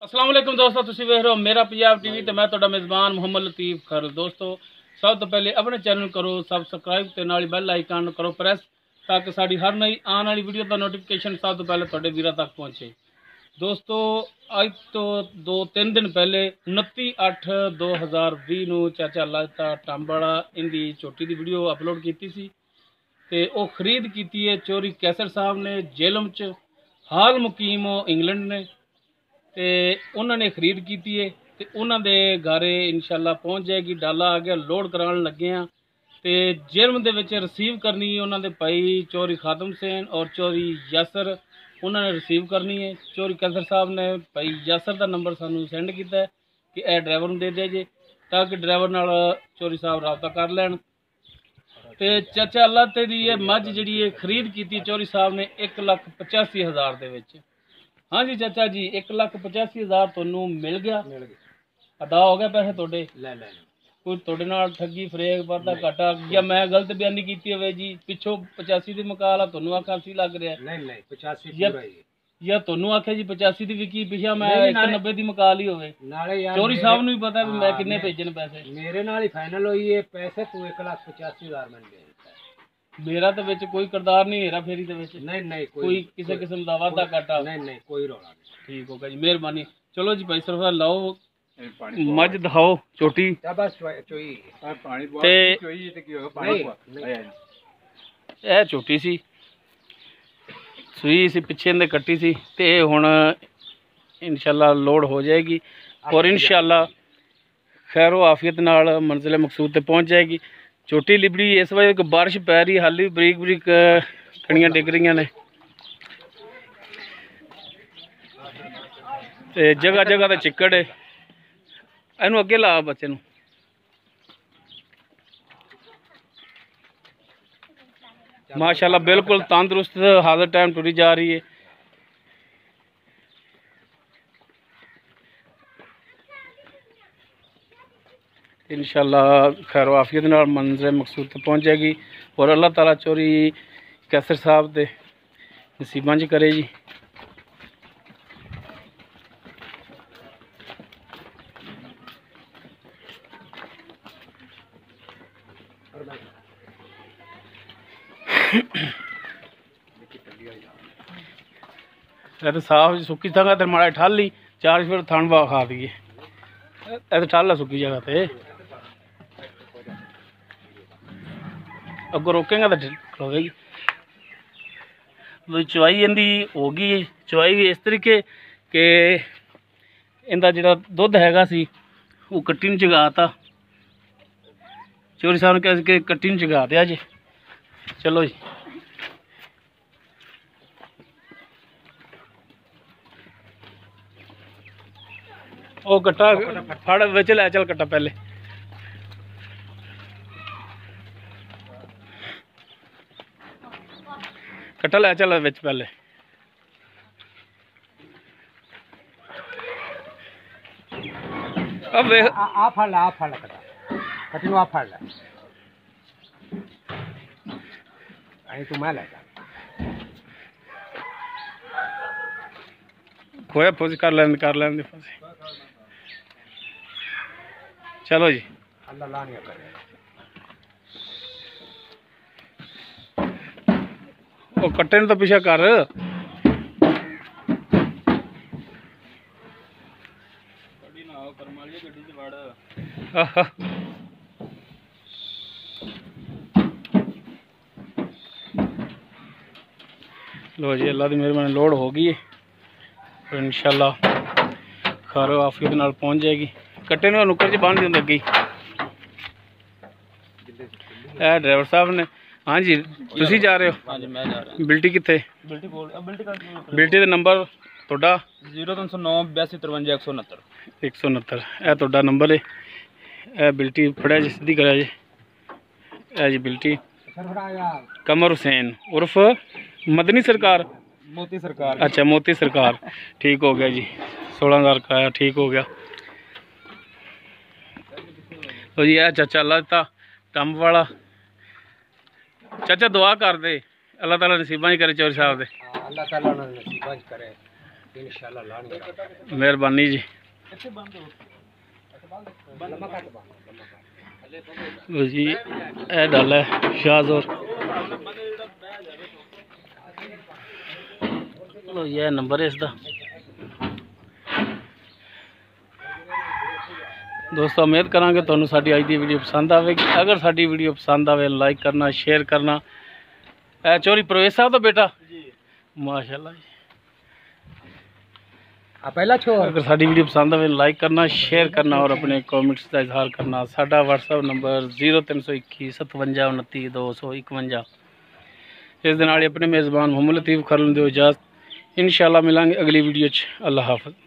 अस्सलाम वालेकुम दोस्तों, तुसीं वेख रहे हो मेरा पंजाब टीवी ते मैं तुहाडा मेज़बान मुहम्मद लतीफ़ खर। दोस्तों सब तो पहले अपने चैनल करो सबसक्राइब ते नाल बैल आइकन करो प्रेस ताकि साड़ी हर नई आने वाली वीडियो का नोटिफिकेशन सब तो पहले तुहाडे वीरां तक पहुँचे। दोस्तों अज तो 2-3 दिन पहले 29/8/2020 ਨੂੰ ਚਾਚਾ ਲਾਤਾ ਟਾਂਬਾਲਾ इंदी छोटी दी वीडियो अपलोड की सी ते वो खरीद की है चोरी कैसर साहब ने जेलम च हाल मुकीम इंग्लैंड ने ते उन्होंने खरीद की है ते उन्होंने घरे इंशाल्लाह पहुँच जाएगी। डाला आ गया लोड कराने लगे हैं ते जेलम दे विच रिसीव करनी है उन्होंने भाई चोरी खातम हुसैन और चोरी यासर उन्होंने रिसीव करनी है। चोरी कैसर साहब ने भाई यासर का नंबर सानू सेंड किया है कि यह ड्राइवर में दे दिया जे ताकि ड्राइवर नाल चोरी साहब रबता कर लैन। ते चाचा अल्लाह ते दी मझ जी खरीद की चोरी साहब ने 1,85,000 दे विच। हाँ जी चाचा जी 1,85,000 तुहानू मिल गया अदा हो गया पैसे थोड़े कोई थोड़े नाल ठगी फरेक वादा घाटा या मैं गलत बयानी की होवे जी पिछों 85 दी मकाल आ तुहानू आखा 80 लग रहा नहीं 85 पूरा ही या तुहानू आखे जी 85 दी विकी पिछा मैं 190 दी मकाल ही होवे नाले यार चोरी साहब नू भी पता भी मैं किन्ने भेजने पैसे मेरे नाल ही फाइनल होई है पैसे तू 1,85,000 मन दे मेरा तो विच कोई करदार नहीं हेरा फेरी दे विच नहीं कोई किसी किस्म दा वादा घाटा नहीं कोई रौला नहीं। ठीक हो गया जी मेहरबानी। चलो जी भाई सरफा लाओ मझ दिखाओ छोटी ए छोटी सी सूई सी पिछे इहदे कट्टी सी ते हुण इंशाल्लाह लोड हो जाएगी और इंशाल्लाह खैरो आफियत नाल मंजिल मकसूद ते पहुँच जाएगी। छोटी लिबड़ी इस वजह कि बारिश पै रही हाली बरीक बरीक कणियां डिग रही ने ते जगह जगह ते चिक्कड़ है इनू अगे ला बच्चे नू माशाल्लाह बिल्कुल तंदुरुस्त हाजिर टाइम टुरी जा रही है। इंशाल्लाह खैर आफियत नाल मंजिल मकसूद तक पहुँच जाएगी और अल्लाह ताला चोरी कैसर साहब दे नसीबां च करे जी। तो साफ सुक्की जगह तो माड़ा ठल ली 4 फिर थन खा दिए तो ठल है सुक्की जगह पे अगो रोकेंगे तो खलोवेगी। चवाई इनकी होगी चवाई भी इस तरीके कि इनका जो दुध हैगा सी वो कट्टी नूं चगाता चोरी साहब ने कहा कि कट्टी नूं चगा दिया जी। चलो जी ओ कट्टा फड़ विच लै चल कट्टा पहले कट्टा लै चल विच पहले अब वे आ फड़ कट्टा कट्टी नूं आ फड़ लै आई तू मैं लै खोया फौज कर लें चलो जी अल्लाह लानिया करे ओ कट्टे तो पीछा कर लो जी अल्लाह की मेहरबानी लोड हो गई है और इंशाल्लाह खारो आफियत नाल पहुँच जाएगी। कट्टे ने नुक्कर च बांध दिंदे अगे ड्राइवर साहब ने। हाँ जी तुसी जा रहे हो? हाँ जी मैं जा रहा हूं। बिल्टी कित्थे? बिल्टी दा नंबर तुहाडा 0309 82 53 169 169 ए तुहाडा नंबर है। ए बिल्टी फड़िया जी सीधी करा जी ए जी बिल्टी कमर हुसैन उर्फ मदनी सरकार मोती सरकार। अच्छा मोती सरकार ठीक हो गया जी 16,000 का आया ठीक हो गया। तो जी है चाचा अल्लाह दिता टंब वाला चाचा दुआ कर दे अल्लाह ताला नसीबां च करे चोरी साहब दे अल्लाह ताला नसीबां च करे इंशाल्लाह लाने मेहरबानी जी। लो जी ए डल है शाहजोर। लो ये नंबर है इसका। दोस्तों उम्मीद करांगे तुहानू साडी अज दी वीडियो पसंद आवेगी। अगर साडी वीडियो पसंद आवे लाइक करना, शेयर करना। ए चोरी परवेज साहब दा बेटा माशाल्लाह जी। पहला छोर अगर साडी वीडियो पसंद आवे लाइक करना, शेयर करना और अपने कमेंट्स का इजहार करना। साडा व्हाट्सएप नंबर 0321 57 29 251। इस दे नाल अपने मेज़बान मोहम्मद लतीफ़ खरन दो इजाज़त। इंशाल्लाह मिलांगे अगली वीडियो च। अल्लाह हाफ़िज़।